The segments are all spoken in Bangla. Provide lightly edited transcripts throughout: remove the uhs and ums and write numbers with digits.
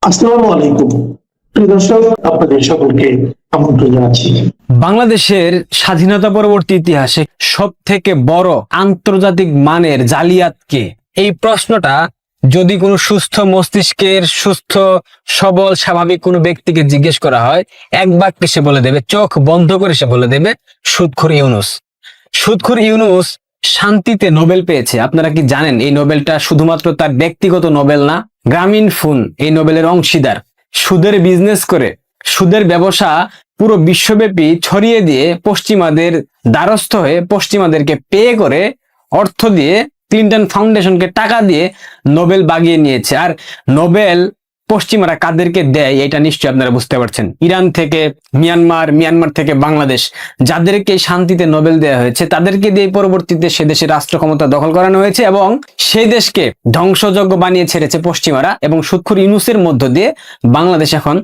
আসসালামু আলাইকুম। প্রিয় দর্শক, আপনাদের সকলকে আমন্ত্রণ জানাচ্ছি। বাংলাদেশের স্বাধীনতা পরবর্তী ইতিহাসে সব থেকে বড় আন্তর্জাতিক মানের জালিয়াতকে, এই প্রশ্নটা যদি কোনো সুস্থ মস্তিষ্কের সুস্থ সবল স্বাভাবিক কোনো ব্যক্তিকে জিজ্ঞেস করা হয়, এক বাক্যে সে বলে দেবে, চোখ বন্ধ করে সে বলে দেবে, সুদখোর ইউনূস। সুদখোর ইউনূস শান্তিতে নোবেল পেয়েছে। আপনারা কি জানেন এই নোবেলটা শুধুমাত্র তার ব্যক্তিগত নোবেল না, গ্রামীণফোন এই নোবেলের অংশীদার। সুদের বিজনেস করে, সুদের ব্যবসা পুরো বিশ্বব্যাপী ছড়িয়ে দিয়ে, পশ্চিমাদের দ্বারস্থ হয়ে, পশ্চিমাদেরকে পে করে, অর্থ দিয়ে, ক্লিন্টন ফাউন্ডেশনকে টাকা দিয়ে নোবেল বাগিয়ে নিয়েছে। আর নোবেল পশ্চিমারা কাদেরকে দেয় এটা নিশ্চয়ই আপনারা বুঝতে পারছেন। ইরান থেকে মিয়ানমার, মিয়ানমার থেকে বাংলাদেশ, যাদেরকে শান্তিতে নোবেল দেওয়া হয়েছে তাদেরকে দিয়ে পরবর্তীতে সে দেশের রাষ্ট্র ক্ষমতা দখল করানো হয়েছে এবং সেই দেশকে ধ্বংসযজ্ঞ বানিয়ে ছেড়েছে পশ্চিমারা। এবং সুদখোর ইউনূসের মধ্য দিয়ে বাংলাদেশ এখন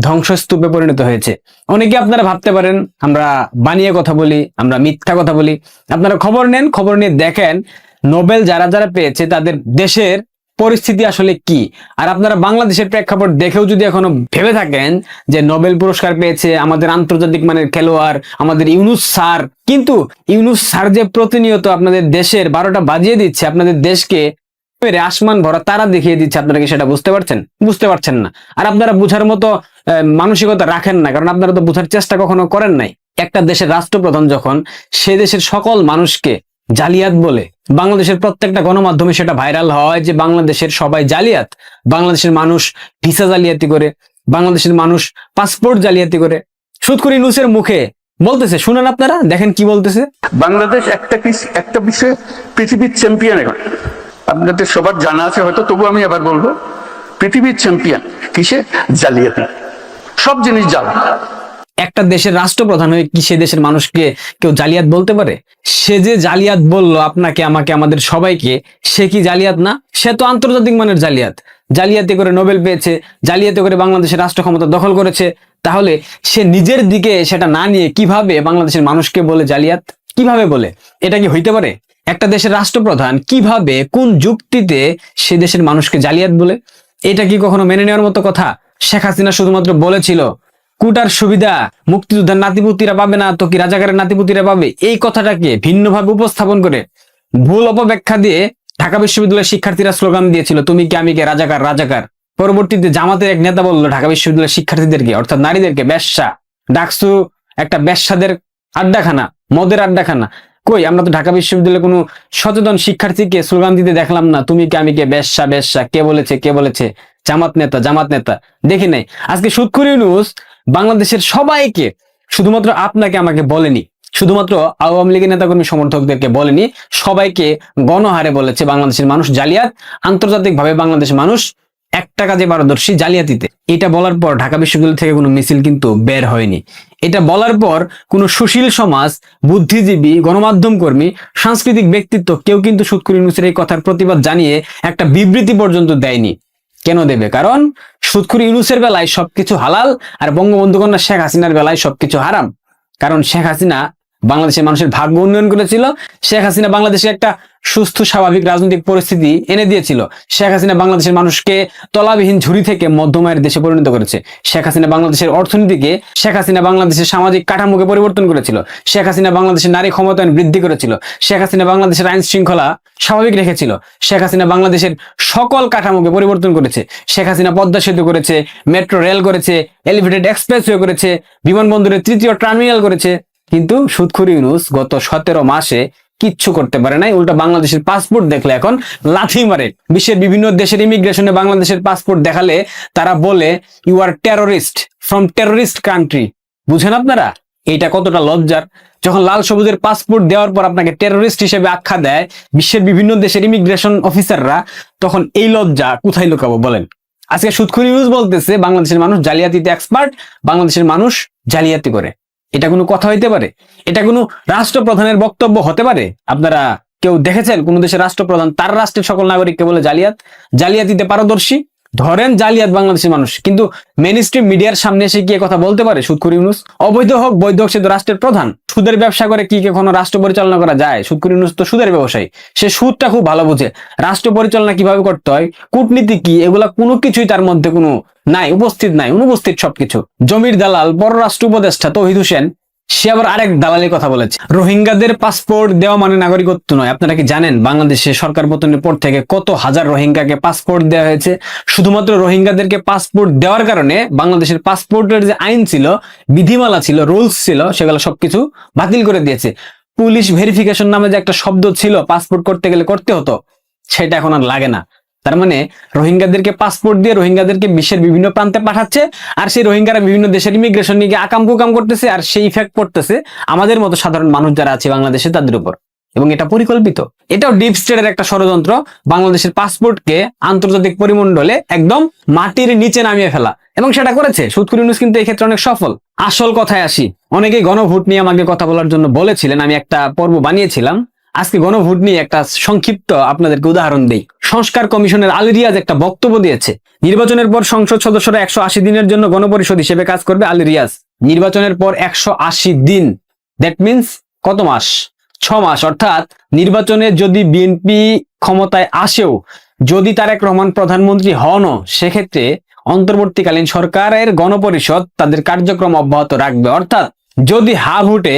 ধ্বংসস্তূপে পরিণত হয়েছে। অনেকে আপনারা ভাবতে পারেন আমরা বানিয়ে কথা বলি, আমরা মিথ্যা কথা বলি। আপনারা খবর নেন, খবর নিয়ে দেখেন নোবেল যারা যারা পেয়েছে তাদের দেশের পরিস্থিতি আসলে কি। আর আপনারা বাংলাদেশের প্রেক্ষাপট দেখেও যদি এখনো ভেবে থাকেন যে নোবেল পুরস্কার পেয়েছে আমাদের আন্তর্জাতিক মানের খেলোয়াড়, আমাদের ইউনূস স্যার, কিন্তু ইউনূস স্যার যে প্রতিনিয়ত আপনাদের দেশের 12টা বাজিয়ে দিচ্ছে, আপনাদের দেশকে আসমান ভরা তারা দেখিয়ে দিচ্ছে, আপনারা কি সেটা বুঝতে পারছেন? বুঝতে পারছেন না। আর আপনারা বুঝার মতো মানসিকতা রাখেন না, কারণ আপনারা তো বুঝার চেষ্টা কখনো করেন নাই। একটা দেশের রাষ্ট্রপ্রধান যখন সে দেশের সকল মানুষকে জালিয়াত বলে, বাংলাদেশের প্রত্যেকটা গণমাধ্যমে সেটা ভাইরাল হয় যে বাংলাদেশের সবাই জালিয়াত, বাংলাদেশের মানুষ ভিসা জালিয়াতি করে, বাংলাদেশের মানুষ পাসপোর্ট জালিয়াতি করে। সুদখোর ইউনূসের মুখে বলতেছে, শুনেন আপনারা, দেখেন কি বলতেছে। বাংলাদেশ একটা বিষয়ে পৃথিবীর চ্যাম্পিয়ন এখন। আপনাদের সবার জানা আছে হয়তো, তবু আমি আবার বলবো, পৃথিবীর চ্যাম্পিয়ন কিসে? জালিয়াতি। সব জিনিস জাল। একটা দেশের রাষ্ট্রপ্রধান হয়ে কি সে দেশের মানুষকে কেউ জালিয়াত বলতে পারে? সে যে জালিয়াত বললো আপনাকে, আমাকে, আমাদের সবাইকে, সে কি জালিয়াত না? সে তো আন্তর্জাতিক মানের জালিয়াত। জালিয়াতি করে নোবেল পেয়েছে, জালিয়াতি করে বাংলাদেশের রাষ্ট্র ক্ষমতা দখল করেছে। তাহলে সে নিজের দিকে সেটা না নিয়ে কিভাবে বাংলাদেশের মানুষকে বলে জালিয়াত? কিভাবে বলে? এটা কি হইতে পারে? একটা দেশের রাষ্ট্রপ্রধান কিভাবে, কোন যুক্তিতে সে দেশের মানুষকে জালিয়াত বলে? এটা কি কখনো মেনে নেওয়ার মতো কথা? শেখ হাসিনা শুধুমাত্র বলেছিল কোটার সুবিধা মুক্তিযোদ্ধার নাতিপুতিরা পাবে না তো কি রাজাকারের নাতিপুতিরা পাবে, এই কথাটাকে ভিন্নভাবে উপস্থাপন করে ভুল অপব্যাখ্যা দিয়ে ঢাকা বিশ্ববিদ্যালয়ের শিক্ষার্থীরা স্লোগান দিয়েছিল, তুমি কে আমি কে, রাজাকার রাজাকার। পরবর্তীতে জামাতের এক নেতা বললো ঢাকা বিশ্ববিদ্যালয়ের শিক্ষার্থীদেরকে, অর্থাৎ নারীদেরকে, বেশ্যা। ডাকসু একটা বেশ্যাদের আড্ডাখানা, মদের আড্ডাখানা। কই, আমরা তো ঢাকা বিশ্ববিদ্যালয়ে কোনো সচেতন শিক্ষার্থীকে স্লোগান দিতে দেখলাম না, তুমি কে আমি কে, বেশ্যা বেশ্যা। কে বলেছে? কে বলেছে? জামাত নেতা, জামাত নেতা। দেখি নাই। আজকে সুদখোর ইউনূস বাংলাদেশের সবাইকে, শুধুমাত্র আপনাকে আমাকে বলেনি, শুধুমাত্র আওয়ামী লীগের নেতাকর্মী সমর্থকদেরকে বলেনি, সবাইকে গণহারে বলেছে বাংলাদেশের মানুষ জালিয়াত, আন্তর্জাতিকভাবে বাংলাদেশের মানুষ একটা কাজে পারদর্শী, জালিয়াতিতে। এটা বলার পর ঢাকা বিশ্ববিদ্যালয় থেকে কোনো মিছিল কিন্তু বের হয়নি। এটা বলার পর কোনো সুশীল সমাজ, বুদ্ধিজীবী, গণমাধ্যম কর্মী, সাংস্কৃতিক ব্যক্তিত্ব কেউ কিন্তু সুদখোর ইউনূসের এই কথার প্রতিবাদ জানিয়ে একটা বিবৃতি পর্যন্ত দেয়নি। কেন দেবে? কারণ সুদখোর ইউনূসের বেলায় সবকিছু হালাল, আর বঙ্গবন্ধু কন্যা শেখ হাসিনার বেলায় সবকিছু হারাম। কারণ শেখ হাসিনা বাংলাদেশের মানুষের ভাগ্য উন্নয়ন করেছিল। শেখ হাসিনা বাংলাদেশে একটা সুস্থ স্বাভাবিক রাজনৈতিক পরিস্থিতি এনে দিয়েছিল। শেখ হাসিনা বাংলাদেশের মানুষকে তলাবিহীন ঝুড়ি থেকে মধ্যমায়ের দেশে পরিণত করেছে। শেখ হাসিনা বাংলাদেশের অর্থনীতিকে, শেখ হাসিনা বাংলাদেশের সামাজিক কাঠামোকে পরিবর্তন করেছিল। শেখ হাসিনা বাংলাদেশের নারী ক্ষমতায়ন বৃদ্ধি করেছিল। শেখ হাসিনা বাংলাদেশের আইন শৃঙ্খলা স্বাভাবিক রেখেছিল। শেখ হাসিনা বাংলাদেশের সকল কাঠামোকে পরিবর্তন করেছে। শেখ হাসিনা পদ্মা সেতু করেছে, মেট্রো রেল করেছে, এলিভেটেড এক্সপ্রেসওয়ে করেছে, বিমানবন্দরের 3য় টার্মিনাল করেছে। কিন্তু সুদখোর ইউনূস গত 17 মাসে কিচ্ছু করতে পারে নাই। উল্টা বাংলাদেশের পাসপোর্ট দেখলে এখন লাথি মারে। বিশ্বের বিভিন্ন দেশের ইমিগ্রেশনে বাংলাদেশের পাসপোর্ট দেখালে তারা বলে, you are terrorist from terrorist country. বুঝেন আপনারা এইটা কতটা লজ্জার? যখন লাল সবুজের পাসপোর্ট দেওয়ার পর আপনাকে টেররিস্ট হিসেবে আখ্যা দেয় বিশ্বের বিভিন্ন দেশের ইমিগ্রেশন অফিসাররা, তখন এই লজ্জা কোথায় লুকাবো বলেন? আজকে সুদখোর ইউনূস বলতেছে বাংলাদেশের মানুষ জালিয়াতিতে এক্সপার্ট, বাংলাদেশের মানুষ জালিয়াতি করে। এটা কোনো কথা হইতে পারে? এটা কোনো রাষ্ট্রপ্রধানের বক্তব্য হতে পারে? আপনারা কেউ দেখেছেন কোন দেশের রাষ্ট্রপ্রধান তার রাষ্ট্রের সকল নাগরিককে বলে জালিয়াত, জালিয়াতিতে পারদর্শী? ধরেন জালিয়াত বাংলাদেশের মানুষ, কিন্তু মেইন স্ট্রিম মিডিয়ার সামনে এসে কি এ কথা বলতে পারে? সুদখোর ইউনূস অবৈধ হোক বৈধ হোক, সে তো রাষ্ট্রের প্রধান। সুদের ব্যবসা করে কি কোনো রাষ্ট্র পরিচালনা করা যায়? সুদখোর ইউনূস তো সুদের ব্যবসায়ী, সে সুদটা খুব ভালো বুঝে। রাষ্ট্র পরিচালনা কিভাবে করতে হয়, কূটনীতি কি, এগুলা কোনো কিছুই তার মধ্যে কোনো নাই, উপস্থিত নাই, অনুপস্থিত সবকিছু। জমির দালাল পররাষ্ট্র উপদেষ্টা তৌহিদ হোসেন, সে আবার আরেক দালালের কথা বলেছে। রোহিঙ্গাদের পাসপোর্ট দেওয়া মানে নাগরিকত্ব নয়। আপনারা কি জানেন বাংলাদেশে সরকার পতনের পর থেকে কত হাজার রোহিঙ্গাকে পাসপোর্ট দেওয়া হয়েছে? শুধুমাত্র রোহিঙ্গাদেরকে পাসপোর্ট দেওয়ার কারণে বাংলাদেশের পাসপোর্টের যে আইন ছিল, বিধিমালা ছিল, রুলস ছিল, সেগুলো সবকিছু বাতিল করে দিয়েছে। পুলিশ ভেরিফিকেশন নামে যে একটা শব্দ ছিল পাসপোর্ট করতে গেলে করতে হতো, সেটা এখন আর লাগে না। তার মানে রোহিঙ্গাদেরকে পাসপোর্ট দিয়ে রোহিঙ্গাদেরকে বিশ্বের বিভিন্ন প্রান্তে পাঠাচ্ছে, আর সেই রোহিঙ্গারা বিভিন্ন দেশের ইমিগ্রেশন নিয়ে আকাম কুকাম করতেছে, আর সেই ইফেক্ট পড়তেছে আমাদের মতো সাধারণ মানুষ যারা আছে বাংলাদেশে তাদের উপর। এবং এটা পরিকল্পিত, এটাও ডিপ স্টেটের একটা ষড়যন্ত্র, বাংলাদেশের পাসপোর্টকে আন্তর্জাতিক পরিমণ্ডলে একদম মাটির নিচে নামিয়ে ফেলা, এবং সেটা করেছে সুদখোর ইউনূস, কিন্তু এই ক্ষেত্রে অনেক সফল। আসল কথায় আসি, অনেকেই গণভোট নিয়ে আমাকে কথা বলার জন্য বলেছিলেন, আমি একটা পর্ব বানিয়েছিলাম। আজকে গণভোট নিয়ে একটা সংক্ষিপ্ত আপনাদেরকে উদাহরণ দেই। সংস্কার কমিশনের আলী রিয়াজ একটা বক্তব্য দিয়েছে, নির্বাচনের পর সংসদ সদস্যরা 180 দিনের জন্য গণপরিষদ হিসেবে কাজ করবে। আলী রিয়াজ, নির্বাচনের পর 180 দিন, দ্যাট মিনস কত মাস? 6 মাস। অর্থাৎ নির্বাচনে যদি বিএনপি ক্ষমতায় আসেও, যদি তারেক রহমান প্রধানমন্ত্রী হনও, সেক্ষেত্রে অন্তর্বর্তীকালীন সরকারের গণপরিষদ তাদের কার্যক্রম অব্যাহত রাখবে। অর্থাৎ যদি হা ভোটে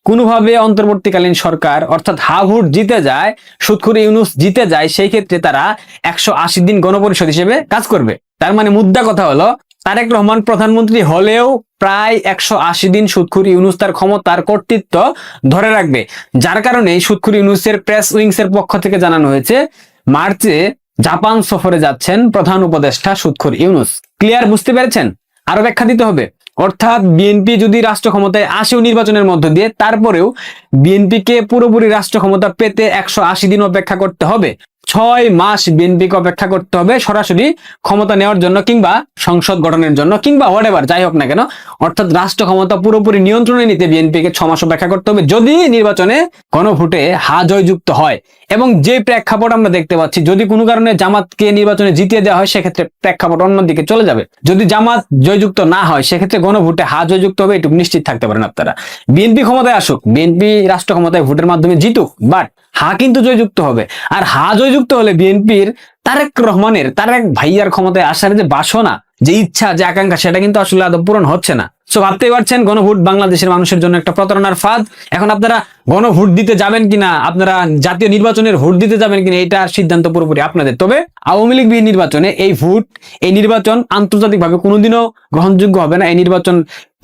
কোনোভাবে অন্তর্বর্তীকালীন সরকার অর্থাৎ হা ভোট জিতে যায়, সুদখোর ইউনূস জিতে যায়, সেই ক্ষেত্রে তারা 180 দিন গণপরিষদ হিসেবে কাজ করবে। তার মানে মুদ্রা কথা হলো, তারেক রহমান প্রধানমন্ত্রী হলেও প্রায় 180 দিন সুদখোর ইউনূস তার ক্ষমতার কর্তৃত্ব ধরে রাখবে। যার কারণে সুদখোর ইউনূসের প্রেস উইংস এর পক্ষ থেকে জানানো হয়েছে মার্চে জাপান সফরে যাচ্ছেন প্রধান উপদেষ্টা সুদখোর ইউনূস। ক্লিয়ার? বুঝতে পেরেছেন? আরো ব্যাখ্যা দিতে হবে। অর্থাৎ বিএনপি যদি রাষ্ট্র ক্ষমতায় আসেও নির্বাচনের মধ্য দিয়ে, তারপরেও বিএনপিকে পুরোপুরি রাষ্ট্র ক্ষমতা পেতে 180 দিন অপেক্ষা করতে হবে। 6 মাস বিএনপিকে অপেক্ষা করতে হবে সরাসরি ক্ষমতা নেওয়ার জন্য, কিংবা সংসদ গঠনের জন্য, কিংবা হোয়াটএভার যাই হোক না কেন। অর্থাৎ রাষ্ট্র ক্ষমতা পুরোপুরি নিয়ন্ত্রণে নিতে বিএনপিকে 6 মাস অপেক্ষা করতে হবে, যদি নির্বাচনে গণভোটে হা জয়যুক্ত হয়। এবং যে প্রেক্ষাপট আমরা দেখতে পাচ্ছি, যদি কোনো কারণে জামাতকে নির্বাচনে জিতিয়ে দেওয়া হয়, সেক্ষেত্রে প্রেক্ষাপট অন্যদিকে চলে যাবে। যদি জামাত জয়যুক্ত না হয়, সেক্ষেত্রে গণভোটে হা জয়যুক্ত হবে, এটুকু নিশ্চিত থাকতে পারেন আপনারা। বিএনপি ক্ষমতায় আসুক, বিএনপি রাষ্ট্র ক্ষমতায় ভোটের মাধ্যমে জিতুক, বাট হা কিন্তু জয়যুক্ত হবে। আর হা জয়যুক্ত হলে বিএনপির তারেক রহমানের, তারেক ভাইয়ার ক্ষমতায় আসার যে বাসনা, যে ইচ্ছা, যে আকাঙ্ক্ষা, সেটা কিন্তু আসলে আদৌ পূরণ হচ্ছে না। সো ভাবতেই পারছেন গণভোট বাংলাদেশের মানুষের জন্য একটা প্রতারণার ফাঁদ। এখন আপনারা গণভোট দিতে যাবেন কিনা, আপনারা জাতীয় নির্বাচনের ভোট দিতে যাবেন কিনা, এটা সিদ্ধান্ত পুরোপুরি আপনাদের। তবে আওয়ামী লীগ বিহীন নির্বাচনে এই নির্বাচন আন্তর্জাতিকভাবে কোনোদিনও গ্রহণযোগ্য হবে না। এই নির্বাচন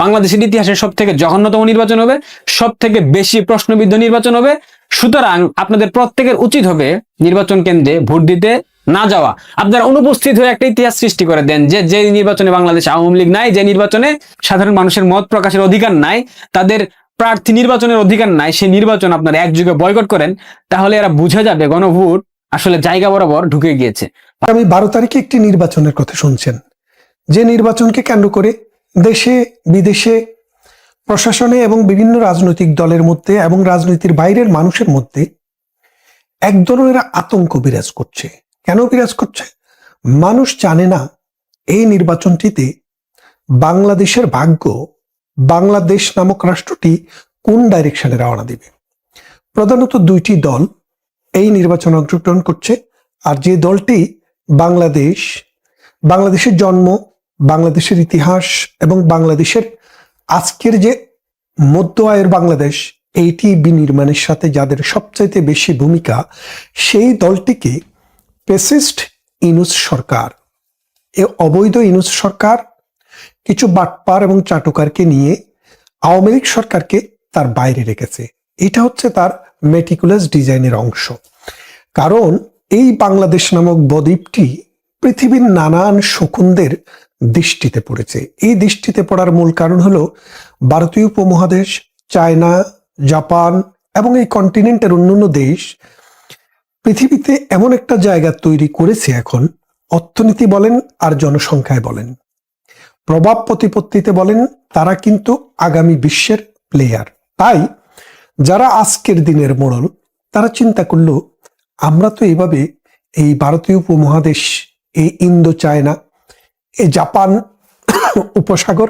বাংলাদেশের ইতিহাসের সব থেকে জঘন্যতম নির্বাচন হবে, সব থেকে বেশি প্রশ্নবিদ্ধ নির্বাচন হবে। সুতরাং আপনাদের প্রত্যেকের উচিত হবে নির্বাচন কেন্দ্রে ভোট দিতে না যাওয়া। আপনারা অনুপস্থিত হয়ে একটা ইতিহাস সৃষ্টি করে দেন যে নির্বাচনে বাংলাদেশ আওয়ামী লীগ নাই, যে নির্বাচনে সাধারণ মানুষের মত প্রকাশের অধিকার নাই, তাদের প্রার্থী নির্বাচনের অধিকার নাই, সেই নির্বাচন আপনারা একযোগে বয়কট করেন। তাহলে এরা বুঝে যাবে গণভোট আসলে জায়গা বরাবর ঢুকে গিয়েছে। আমি 12 তারিখে একটি নির্বাচনের কথা শুনছেন, যে নির্বাচনকে কেন্দ্র করে দেশে বিদেশে প্রশাসনে এবং বিভিন্ন রাজনৈতিক দলের মধ্যে এবং রাজনীতির বাইরের মানুষের মধ্যে এক ধরনের আতঙ্ক বিরাজ করছে। কেন বিরাজ করছে? মানুষ জানে না এই নির্বাচনটিতে বাংলাদেশের ভাগ্য, বাংলাদেশ নামক রাষ্ট্রটি কোন ডাইরেকশনে রওনা দিবে। প্রধানত 2টি দল এই নির্বাচনে অংশগ্রহণ করছে, আর যে দলটি বাংলাদেশের জন্ম, বাংলাদেশের ইতিহাস এবং বাংলাদেশের আজকের যে মধ্য আয়ের বাংলাদেশ, এইটি বিনির্মাণের সাথে যাদের সবচাইতে বেশি ভূমিকা, সেই দলটিকে ফ্যাসিস্ট ইউনূস সরকার, এ অবৈধ ইউনূস সরকার কিছু বাটপার এবং চাটুকারকে নিয়ে আওয়ামী লীগ সরকারকে তার বাইরে রেখেছে। এটা হচ্ছে তার মেটিকুলাস ডিজাইনের অংশ। কারণ এই বাংলাদেশ নামক বদ্বীপটি পৃথিবীর নানান শকুনদের দৃষ্টিতে পড়েছে। এই দৃষ্টিতে পড়ার মূল কারণ হলো ভারতীয় উপমহাদেশ, চায়না, জাপান এবং এই কন্টিনেন্টের অন্যান্য দেশ পৃথিবীতে এমন একটা জায়গা তৈরি করেছে, এখন অর্থনীতি বলেন আর জনসংখ্যায় বলেন, প্রভাব প্রতিপত্তিতে বলেন, তারা কিন্তু আগামী বিশ্বের প্লেয়ার। তাই যারা আজকের দিনের মোড়ল, তারা চিন্তা করলো আমরা তো এইভাবে এই ভারতীয় উপমহাদেশ, এই ইন্দো চায়না, এই জাপান উপসাগর,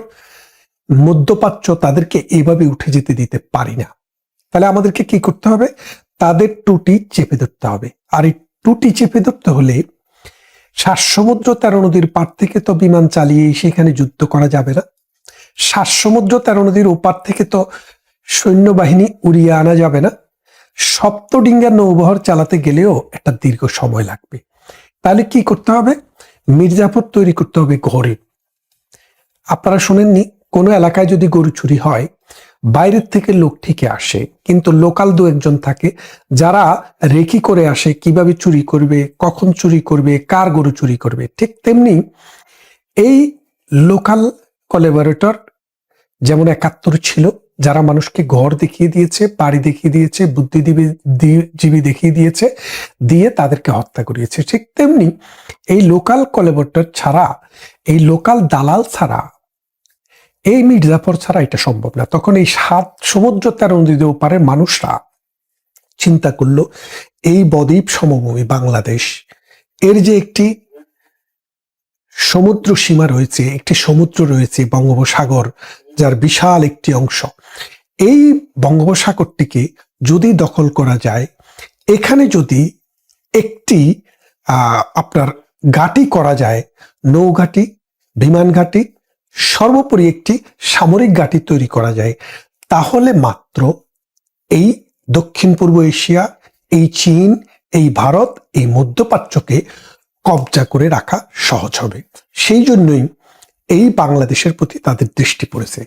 মধ্যপ্রাচ্য, তাদেরকে এইভাবে উঠে যেতে দিতে পারি না। তাহলে আমাদেরকে কি করতে হবে? তাদের টুটি চেপে ধরতে হবে। আর এই টুটি চেপে ধরতে হলে 7 সমুদ্র 13 নদীর পার থেকে তো বিমান চালিয়ে সেখানে যুদ্ধ করা যাবে না। 7 সমুদ্র 13 নদীর ওপার থেকে তো সৈন্যবাহিনী উড়িয়ে আনা যাবে না। সপ্তডিঙ্গা নৌবহর চালাতে গেলেও একটা দীর্ঘ সময় লাগবে। তাহলে কি করতে হবে? মির্জাপুর তৈরি করতে হবে গরিব। আপনারা শোনেননি, কোনো এলাকায় যদি গরু চুরি হয়, বাইরের থেকে লোক ঠিকই আসে, কিন্তু লোকাল 2-1 জন থাকে যারা রেকি করে আসে কিভাবে চুরি করবে, কখন চুরি করবে, কার গরু চুরি করবে। ঠিক তেমনি এই লোকাল কোলাবরেটর যেমন 71 ছিল, যারা মানুষকে ঘর দেখিয়ে দিয়েছে, বাড়ি দেখিয়ে দিয়েছে, বুদ্ধিজীবী দেখিয়ে দিয়েছে, দিয়ে তাদেরকে হত্যা করিয়েছে। ঠিক তেমনি এই লোকাল কোলাবরেটর ছাড়া, এই লোকাল দালাল ছাড়া, এই মির্জাফর ছাড়া এটা সম্ভব না। তখন এই 7 সমুদ্র 13 নদীর ওপারের মানুষরা চিন্তা করলো, এই বদ্বীপ সমভূমি বাংলাদেশ, এর যে একটি সমুদ্র সীমা রয়েছে, একটি সমুদ্র রয়েছে বঙ্গোপসাগর, যার বিশাল একটি অংশ, এই বঙ্গোপসাগরটিকে যদি দখল করা যায়, এখানে যদি একটি আপনার ঘাঁটি করা যায়, নৌঘাঁটি, বিমান ঘাঁটি, সর্বোপরি একটি সামরিক ঘাঁটি তৈরি করা যায়, তাহলে মাত্র এই দক্ষিণ পূর্ব এশিয়া, এই চীন, এই ভারত, এই মধ্যপ্রাচ্যকে কবজা করে রাখা সহজ হবে। সেই জন্যই এই বাংলাদেশের প্রতি তাদের দৃষ্টি পড়েছে।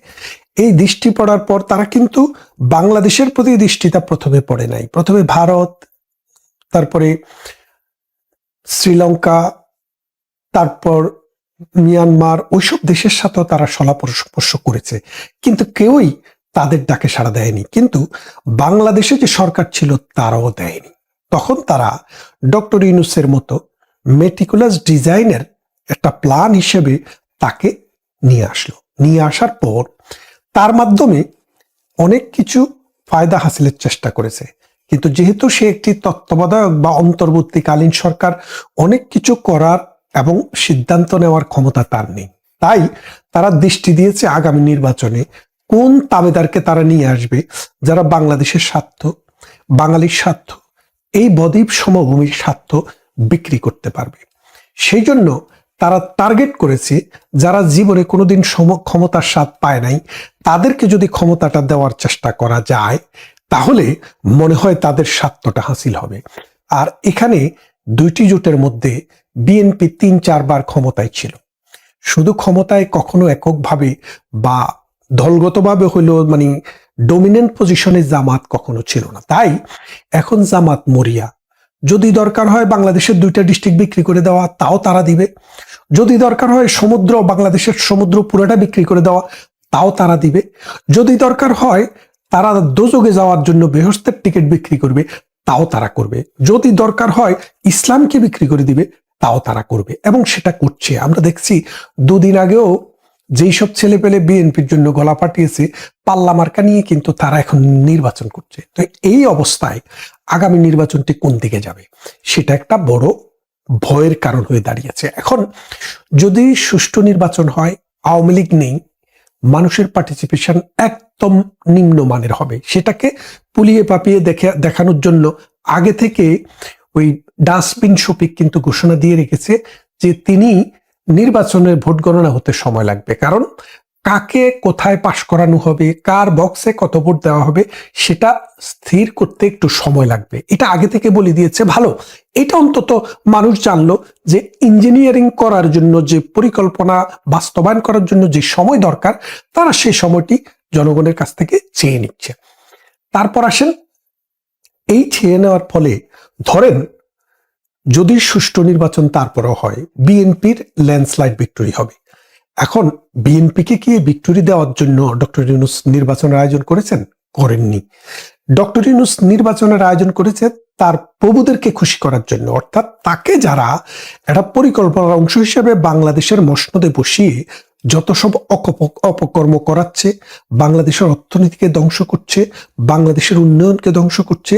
এই দৃষ্টি পড়ার পর তারা কিন্তু বাংলাদেশের প্রতি দৃষ্টিটা প্রথমে পড়ে নাই। প্রথমে ভারত, তারপরে শ্রীলঙ্কা, তারপর মিয়ানমার, ওইসব দেশের সাথেও তারা সলা পরামর্শ করেছে, কিন্তু কেউই তাদের ডাকে সাড়া দেয়নি। কিন্তু বাংলাদেশে যে সরকার ছিল তারাও দেয়নি। তখন তারা ডক্টর ইউনূসের মতো মেটিকুলাস ডিজাইনের একটা প্ল্যান হিসেবে তাকে নিয়ে আসলো। নিয়ে আসার পর তার মাধ্যমে অনেক কিছু ফায়দা হাসিলের চেষ্টা করেছে, কিন্তু যেহেতু সে একটি তত্ত্বাবধায়ক বা অন্তর্বর্তীকালীন সরকার, অনেক কিছু করার এবং সিদ্ধান্ত নেওয়ার ক্ষমতা তার নেই। তাই তারা দৃষ্টি দিয়েছে আগামী নির্বাচনে কোন তাবেদারকে তারা নিয়ে আসবে, যারা বাংলাদেশের স্বার্থ, বাঙালির স্বার্থ, এই বদ্বীপ সমভূমির স্বার্থ বিক্রি করতে পারবে। সেই জন্য তারা টার্গেট করেছে যারা জীবনে কোনোদিন ক্ষমতার স্বাদ পায় নাই, তাদেরকে যদি ক্ষমতাটা দেওয়ার চেষ্টা করা যায়, তাহলে মনে হয় তাদের স্বার্থটা হাসিল হবে। আর এখানে দুইটি জোটের মধ্যে বিএনপি 3-4 বার ক্ষমতায় ছিল। শুধু ক্ষমতায় কখনো এককভাবে বা দলগতভাবে হইলেও মানে ডমিনেন্ট পজিশনে জামাত কখনো ছিল না। তাই এখন জামাত মরিয়া, যদি দরকার হয় বাংলাদেশের 2টা ডিস্ট্রিক্ট বিক্রি করে দেওয়া, তাও তারা দিবে। যদি দরকার হয় সমুদ্র, বাংলাদেশের সমুদ্র পুরোটা বিক্রি করে দেওয়া, তাও তারা দিবে। যদি দরকার হয় তারা দোজগে যাওয়ার জন্য বেহেশতের টিকিট বিক্রি করবে, তাও তারা করবে। যদি দরকার হয় ইসলামকে বিক্রি করে দিবে, তাও তারা করবে, এবং সেটা করছে। আমরা দেখছি 2 দিন আগেও যেই সব ছেলে পেলে বিএনপির জন্য গলা ফাটিয়েছে, পাল্লা মার্কা নিয়ে কিন্তু তারা এখন নির্বাচন করছে। তো এই অবস্থায় আগামী নির্বাচনটি কোন দিকে যাবে, সেটা একটা বড় ভয়ের কারণ হয়ে দাঁড়িয়েছে। এখন যদি সুষ্ঠু নির্বাচন হয়, আওয়ামী লীগ নেই, মানুষের পার্টিসিপেশন একদম নিম্নমানের হবে, সেটাকে পুলিয়ে পাপিয়ে দেখানোর জন্য আগে থেকে ওই ডাস্টবিন শফিক কিন্তু ঘোষণা দিয়ে রেখেছে যে তিনি নির্বাচনের ভোট গণনা হতে সময় লাগবে, কারণ কাকে কোথায় পাশ করানো হবে, কার বক্সে কত ভোট দেওয়া হবে, সেটা স্থির করতে একটু সময় লাগবে। এটা আগে থেকে বলে দিয়েছে, ভালো। এটা অন্তত মানুষ জানলো যে ইঞ্জিনিয়ারিং করার জন্য যে পরিকল্পনা বাস্তবায়ন করার জন্য যে সময় দরকার, তারা সেই সময়টি জনগণের কাছ থেকে চেয়ে নিচ্ছে। তারপর আসেন, এই চেয়ে নেওয়ার ফলে ধরেন যদি সুষ্ঠু নির্বাচন তারপরেও হয়, বিএনপির ল্যান্ডস্লাইড ভিক্টরি হবে। এখন বিএনপিকে কি ভিক্টরি দেওয়ার জন্য ডক্টর ইউনূস নির্বাচনের আয়োজন করেছেন? করেননি। ডক্টর ইউনূস নির্বাচনের আয়োজন করেছে তার প্রভুদেরকে খুশি করার জন্য, অর্থাৎ তাকে যারা একটা পরিকল্পনার অংশ হিসেবে বাংলাদেশের মসনদে বসিয়ে যত সব অপকর্ম করাচ্ছে, বাংলাদেশের অর্থনীতিকে ধ্বংস করছে, বাংলাদেশের উন্নয়নকে ধ্বংস করছে,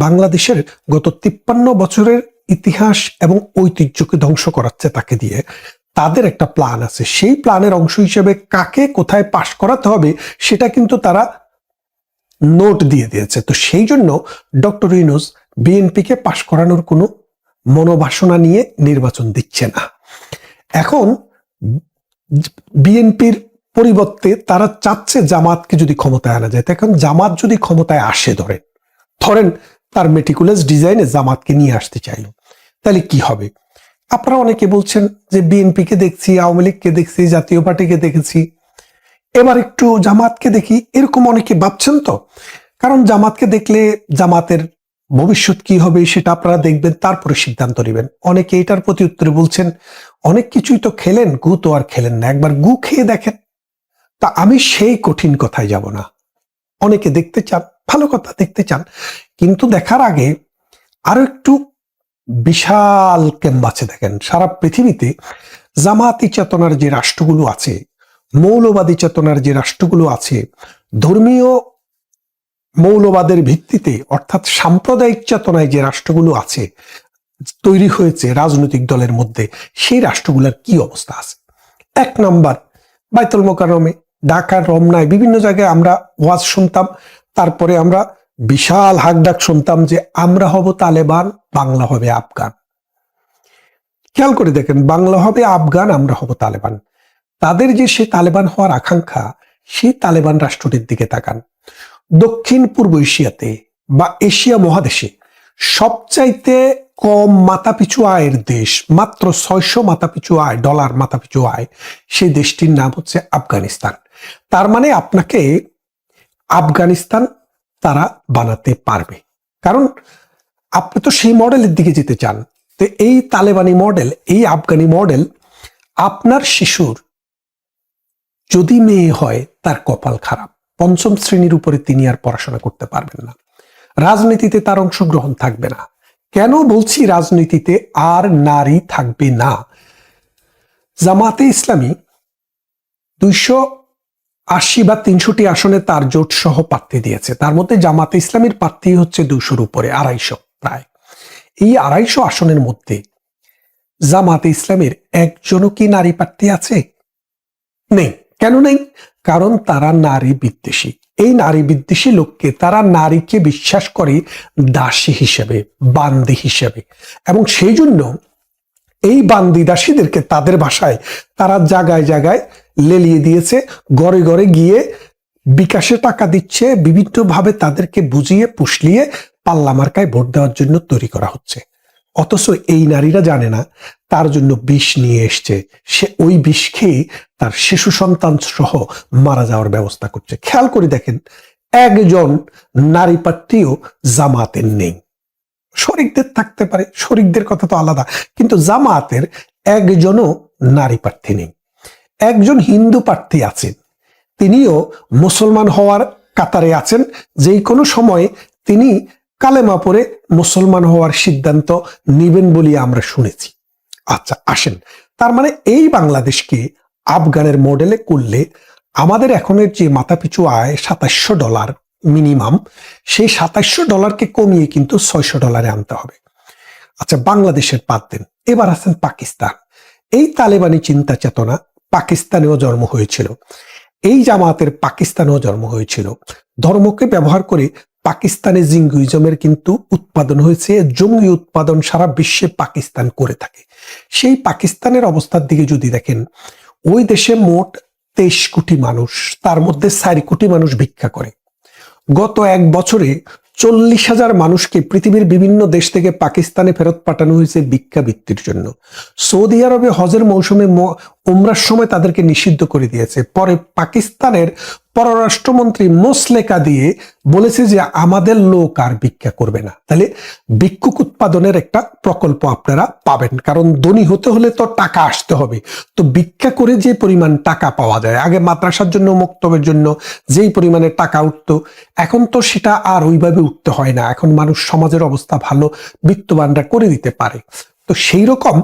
বাংলাদেশের গত 53 বছরের ইতিহাস এবং ঐতিহ্যকে ধ্বংস করাচ্ছে তাকে দিয়ে। তাদের একটা প্ল্যান আছে, সেই প্ল্যানের অংশ হিসেবে কাকে কোথায় পাশ করাতে হবে সেটা কিন্তু তারা নোট দিয়ে দিয়েছে। তো সেই জন্য ডক্টর ইউনূস বিএনপিকে পাশ করানোর কোনো মনোবাসনা নিয়ে নির্বাচন দিচ্ছে না। এখন বিএনপির পরিবর্তে তারা চাচ্ছে জামাতকে যদি ক্ষমতায় আনা যায়। এখন জামাত যদি ক্ষমতায় আসে, ধরেন তার মেটিকুলাস ডিজাইনে জামাতকে নিয়ে আসতে চাইল, তাহলে কি হবে? আপনারা অনেকে বলছেন যে বিএনপিকে দেখছি, আওয়ামী লীগকে দেখছি, জাতীয় পার্টিকে দেখেছি, এবার একটু জামাতকে দেখি, এরকম অনেকে ভাবছেন। তো কারণ জামাতকে দেখলে জামাতের ভবিষ্যৎ কি হবে সেটা আপনারা দেখবেন, তারপরে সিদ্ধান্ত নেবেন। অনেকে এটার প্রতি উত্তরে বলছেন অনেক কিছুই তো খেলেন, গু তো আর খেলেন না, একবার গু খেয়ে দেখেন। তা আমি সেই কঠিন কথায় যাব না। অনেকে দেখতে চান, ভালো কথা, দেখতে চান, কিন্তু দেখার আগে আরো একটু বিশাল ক্যানভাসে দেখেন। সারা পৃথিবীতে জামাতি চেতনার যে রাষ্ট্রগুলো আছে, মৌলবাদী চেতনার যে রাষ্ট্রগুলো আছে, ধর্মীয় মৌলবাদের ভিত্তিতে অর্থাৎ সাম্প্রদায়িক চেতনায় যে রাষ্ট্রগুলো আছে, তৈরি হয়েছে রাজনৈতিক দলের মধ্যে, সেই রাষ্ট্রগুলোর কি অবস্থা আছে? 1 নাম্বার, বাইতুল মোকাররমে, ঢাকার রমনায়, বিভিন্ন জায়গায় আমরা ওয়াজ শুনতাম, তারপরে আমরা বিশাল হাকডাক শুনতাম যে আমরা হব তালেবান, বাংলা হবে আফগান। খেয়াল করে দেখেন, বাংলা হবে আফগান, আমরা হব তালেবান। তাদের যে সে তালেবান হওয়ার আকাঙ্ক্ষা, সেই তালেবান রাষ্ট্রটির দিকে তাকান। দক্ষিণ পূর্ব এশিয়াতে বা এশিয়া মহাদেশে সবচাইতে কম মাথাপিছু আয়ের দেশ, মাত্র 600 মাথাপিছু আয়, ডলার মাথাপিছু আয়, সেই দেশটির নাম হচ্ছে আফগানিস্তান। তার মানে আপনাকে আফগানিস্তান তারা বানাতে পারবে, কারণ আপনি তো সেই মডেলের দিকে যেতে চান। তো এই তালেবানি মডেল, এই আফগানি মডেল, আপনার শিশুর যদি মেয়ে হয় তার কপাল খারাপ। 5ম শ্রেণীর উপরে তিনি আর পড়াশোনা করতে পারবেন না, রাজনীতিতে তার অংশগ্রহণ থাকবে না। কেন বলছি রাজনীতিতে আর নারী থাকবে না? জামাতে ইসলামী 280 বা 300টি আসনে তার জোট সহ প্রার্থী দিয়েছে। তার মধ্যে জামাতে ইসলামীর প্রার্থী হচ্ছে 200-র উপরে, 250 প্রায়। এই 250 আসনের মধ্যে জামাতে ইসলামের একজনও কি নারী প্রার্থী আছে? নেই। কেন নেই? কারণ তারা নারী বিদ্বেষী। এই নারী বিদ্বেষী লোককে, তারা নারীকে বিশ্বাস করে দাসী হিসেবে, বান্দি হিসেবে, এবং সেই জন্য এই বান্দি দাসীদেরকে তাদের ভাষায় তারা জায়গায় জায়গায় লেলিয়ে দিয়েছে, ঘরে ঘরে গিয়ে বিকাশে টাকা দিচ্ছে, বিভিন্নভাবে তাদেরকে বুঝিয়ে পুষলিয়ে পাল্লা মার্কায় ভোট দেওয়ার জন্য তৈরি করা হচ্ছে। অথচ এই নারীরা জানে না তার জন্য বিষ নিয়ে এসছে, সে ওই বিষ খেয়ে তার শিশু সন্তান সহ মারা যাওয়ার ব্যবস্থা করছে। খেয়াল করে দেখেন, একজন নারী প্রার্থীও জামাতের নেই। শরিকদের থাকতে পারে, শরিকদের কথা তো আলাদা, কিন্তু জামাতের একজনও নারী প্রার্থী নেই। একজন হিন্দু প্রার্থী আছেন, তিনিও মুসলমান হওয়ার কাতারে আছেন, যেই কোনো সময়ে তিনি কালেমা পড়ে মুসলমান হওয়ার সিদ্ধান্ত নেবেন বলে আমরা শুনেছি। আচ্ছা, আসেন, তার মানে এই বাংলাদেশকে আফগানের মডেলে করলে আমাদের এখনের যে মাথাপিছু আয় $2700 মিনিমাম, সেই $2700 কমিয়ে কিন্তু $600 আনতে হবে। আচ্ছা, বাংলাদেশের বাদ দেন, এবার আছেন পাকিস্তান। এই তালেবানি চিন্তা চেতনা পাকিস্তানেও জন্ম হয়েছিল, এই জামাতের পাকিস্তানেও জন্ম হয়েছিল। ধর্মকে ব্যবহার করে পাকিস্তানে জিঙ্গুইজমের কিন্তু উৎপাদন হয়েছে, জঙ্গি উৎপাদন সারা বিশ্বে পাকিস্তান করে থাকে। সেই পাকিস্তানের অবস্থার দিকে যদি দেখেন, ওই দেশে মোট 23 কোটি মানুষ, তার মধ্যে 4 কোটি মানুষ ভিক্ষা করে। গত 1 বছরে 40,000 মানুষকে পৃথিবীর বিভিন্ন দেশ থেকে পাকিস্তানে ফেরত পাঠানো হয়েছে ভিক্ষাবৃত্তির জন্য। সৌদি আরবে হজের মৌসুমে উমরার সময় তাদেরকে নিষিদ্ধ করে দিয়েছে। পরে পাকিস্তানের পররাষ্ট্রমন্ত্রী মোসলেকা দিয়ে বলেছে যে আমাদের লোক আর ভিক্ষা করবে না। তাহলে ভিক্ষুক উৎপাদনের একটা প্রকল্প আপনারা পাবেন, কারণ ধনী হতে হলে তো টাকা আসতে হবে। তো ভিক্ষা করে যে পরিমাণ টাকা পাওয়া যায়, আগে মাদ্রাসার জন্য, মক্তবের জন্য যেই পরিমাণে টাকা উঠতো, এখন তো সেটা আর ওইভাবে উঠতে হয় না। এখন মানুষ, সমাজের অবস্থা ভালো, বিত্তবানরা করে দিতে পারে। তো সেই রকম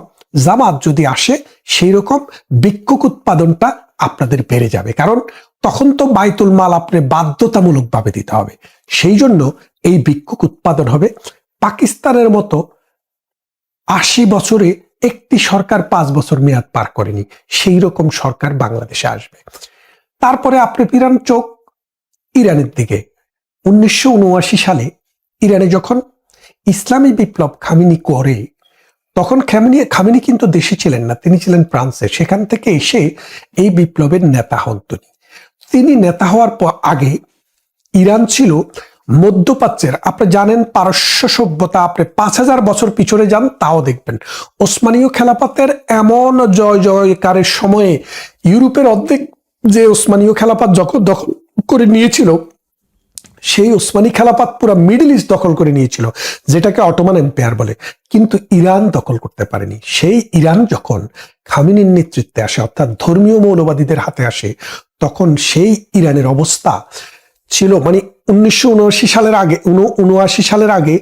জামাত যদি আসে, সেই রকম ভিক্ষুক উৎপাদনটা আপনাদের বেড়ে যাবে, কারণ তখন তো বাইতুল মাল আপনি বাধ্যতামূলক ভাবে দিতে হবে। সেই জন্য এই ভিক্ষুক উৎপাদন হবে। পাকিস্তানের মতো 80 বছরে একটি সরকার 5 বছর মেয়াদ পার করেনি, সেই রকম সরকার বাংলাদেশে আসবে। তারপরে আপনি ফিরান চোখ ইরানের দিকে। 1979 সালে ইরানে যখন ইসলামী বিপ্লব খামেনি করে, তখন খামেনি কিন্তু দেশে ছিলেন না, তিনি ছিলেন ফ্রান্সে। সেখান থেকে এসে এই বিপ্লবের নেতা হন তিনি। নেতা হওয়ার আগে ইরান ছিল মধ্যপ্রাচ্যের, আপনি জানেন পারস্য সভ্যতা, আপনি 5000 বছর পিছনে যান তাও দেখবেন ওসমানীয় খেলাফতের এমন জয় জয়কারের সময়ে ইউরোপের অর্ধেক যে ওসমানীয় খেলাফত যখন দখল করে নিয়েছিল, সেই ওসমানী খেলাফত পুরো মিডল ইস্ট দখল করে নিয়েছিল, যেটাকে অটোমান এম্পায়ার বলে, কিন্তু ইরান দখল করতে পারেনি। সেই ইরান যখন খামেনির নেতৃত্বে আসে, অর্থাৎ ধর্মীয় মৌলবাদীদের হাতে আসে, তখন সেই ইরানের অবস্থা ছিল, মানে 1979 সালের আগে, 79 সালের আগে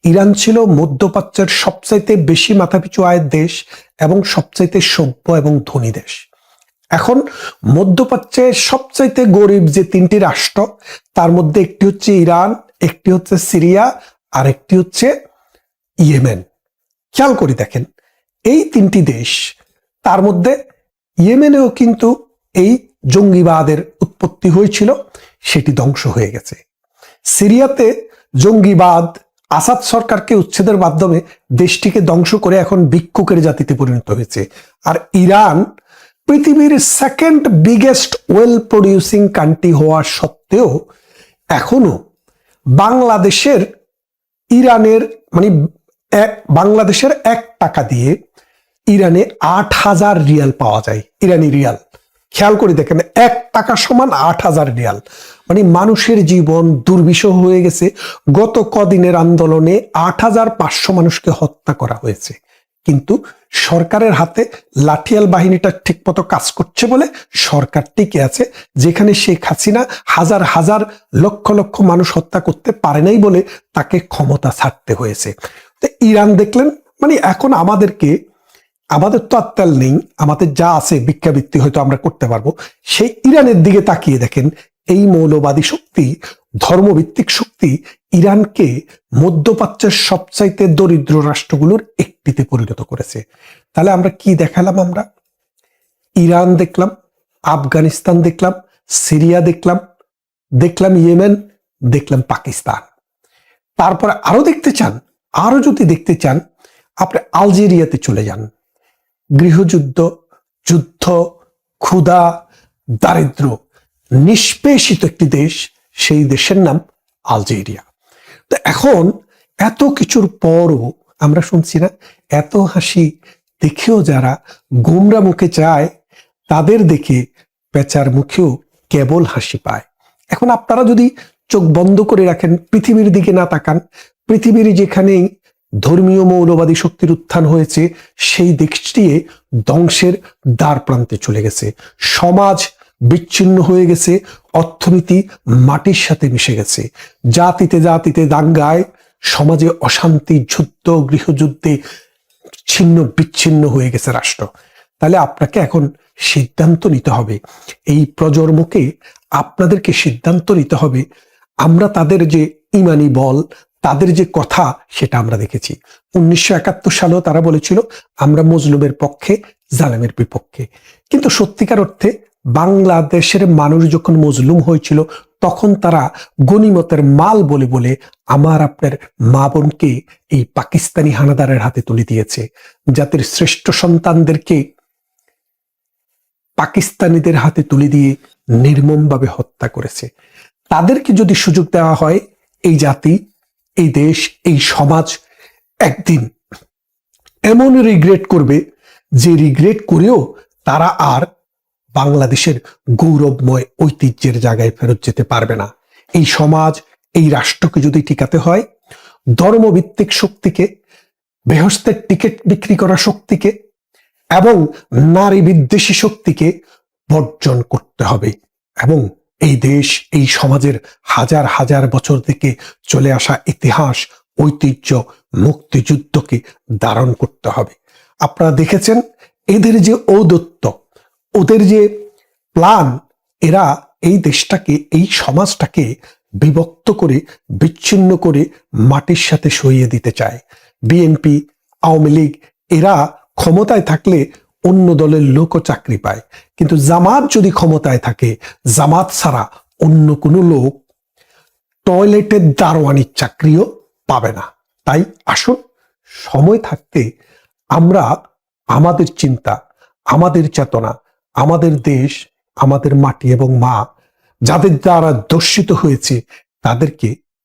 ইরান ছিল মধ্যপ্রাচ্যের সবচাইতে বেশি মাথাপিছু আয়ের দেশ এবং সবচাইতে সভ্য এবং ধনী দেশ। এখন মধ্যপ্রাচ্যের সবচাইতে গরিব যে 3টি রাষ্ট্র, তার মধ্যে একটি হচ্ছে ইরান, একটি হচ্ছে সিরিয়া, আর একটি হচ্ছে ইয়েমেন। খেয়াল করে দেখেন এই 3টি দেশ, তার মধ্যে ইয়েমেনেও কিন্তু এই জঙ্গিবাদের উৎপত্তি হয়েছিল, সেটি ধ্বংস হয়ে গেছে। সিরিয়াতে জঙ্গিবাদ আসাদ সরকারকে উচ্ছেদের মাধ্যমে দেশটিকে ধ্বংস করে এখন ভিক্ষুকের জাতিতে পরিণত হয়েছে। আর ইরান পৃথিবীর 2nd biggest well producing country হওয়া সত্ত্বেও এখনো বাংলাদেশের ইরানের বাংলাদেশের 1 টাকা দিয়ে ইরানে 8000 রিয়াল পাওয়া যায়, ইরানি রিয়াল। খেয়াল করে দেখেন 1 টাকা সমান 8000 রিয়াল, মানে মানুষের জীবন দুর্বিষহ হয়ে গেছে। গত কদিনের আন্দোলনে 8500 মানুষকে হত্যা করা হয়েছে, কিন্তু সরকারের হাতে লাঠিয়াল বাহিনীটা ঠিকমতো কাজ করছে বলে সরকার টিকে আছে, যেখানে শেখ হাসিনা হাজার হাজার লক্ষ লক্ষ মানুষ হত্যা করতে পারে নাই বলে তাকে ক্ষমতা ছাড়তে হয়েছে। তো ইরান দেখলেন, মানে এখন আমাদের তো আর তেল নেই, আমাদের যা আছে ভিক্ষাবৃত্তি হয়তো আমরা করতে পারবো। সেই ইরানের দিকে তাকিয়ে দেখেন এই মৌলবাদী শক্তি, ধর্মভিত্তিক শক্তি ইরানকে মধ্যপ্রাচ্যের সবচাইতে দরিদ্র রাষ্ট্রগুলোর একটিতে পরিণত করেছে। তাহলে আমরা কি দেখালাম? আমরা ইরান দেখলাম, আফগানিস্তান দেখলাম, সিরিয়া দেখলাম ইয়েমেন, দেখলাম পাকিস্তান। তারপরে আরো যদি দেখতে চান আপনি আলজেরিয়াতে চলে যান। গৃহযুদ্ধ, যুদ্ধ, ক্ষুধা, দারিদ্র নিষ্পেষিত একটি দেশ, সেই দেশের নাম আলজেরিয়া। তো এখন এত কিছুর পরও আমরা শুনছি না, এত হাসি দেখেও যারা গোমরা মুখে চায়, তাদের দেখে পেঁচার মুখেও কেবল হাসি পায়। এখন আপনারা যদি চোখ বন্ধ করে রাখেন, পৃথিবীর দিকে না তাকান, পৃথিবীর যেখানেই ধর্মীয় মৌলবাদী শক্তির উত্থান হয়েছে, সেই দেশটি ধ্বংসের দ্বার প্রান্তে চলে গেছে। সমাজ বিচ্ছিন্ন হয়ে গেছে, অর্থনীতি মাটির সাথে মিশে গেছে। জাতিতে দাঙ্গায় সমাজে অশান্তি, যুদ্ধ, গৃহযুদ্ধে ছিন্ন বিচ্ছিন্ন হয়ে গেছে রাষ্ট্র। তাহলে আপনাকে এখন সিদ্ধান্ত নিতে হবে, এই প্রজন্মকে আপনাদেরকে সিদ্ধান্ত নিতে হবে। আমরা তাদের যে ইমানি বল, তাদের যে কথা, সেটা আমরা দেখেছি। 1971 সালেও তারা বলেছিল আমরা মজলুমের পক্ষে, জালেমের বিপক্ষে। কিন্তু সত্যিকার অর্থে বাংলাদেশের মানুষ যখন মজলুম হয়েছিল, তখন তারা গনিমতের মাল বলে বলে আমার আপনার মা বোনকে এই পাকিস্তানি হানাদারের হাতে তুলে দিয়েছে। জাতির শ্রেষ্ঠ সন্তানদেরকে পাকিস্তানিদের হাতে তুলে দিয়ে নির্মমভাবে হত্যা করেছে। তাদেরকে যদি সুযোগ দেওয়া হয়, এই জাতি, এই দেশ, এই সমাজ একদিন এমন রিগ্রেট করবে যে রিগ্রেট করেও তারা আর বাংলাদেশের গৌরবময় ঐতিহ্যের জায়গায় ফেরত যেতে পারবে না। এই সমাজ, এই রাষ্ট্রকে যদি টিকাতে হয়, ধর্মভিত্তিক শক্তিকে, বেহেশতের টিকিট বিক্রি করা শক্তিকে এবং নারী বিদ্বেষী শক্তিকে বর্জন করতে হবে, এবং এই দেশ, এই সমাজের হাজার হাজার বছর থেকে চলে আসা ইতিহাস, ঐতিহ্য, মুক্তিযুদ্ধকে ধারণ করতে হবে। আপনারা দেখেছেন এদের যে ঔদ্ধত্য, ওদের যে প্ল্যান, এরা এই দেশটাকে, এই সমাজটাকে বিভক্ত করে, বিচ্ছিন্ন করে মাটির সাথে সইয়ে দিতে চায়। বিএনপি, আওয়ামী লীগ এরা ক্ষমতায় থাকলে অন্য দলের লোকও চাকরি পায়, কিন্তু জামাত যদি ক্ষমতায় থাকে, জামাত ছাড়া অন্য কোনো লোক টয়লেটের দারোয়ানির চাকরিও পাবে না। তাই আসুন সময় থাকতে আমরা আমাদের চিন্তা, আমাদের চেতনা, আমাদের দেশ, আমাদের মাটি এবং মা যাদের দ্বারা দর্শিত হয়েছে তাদেরকে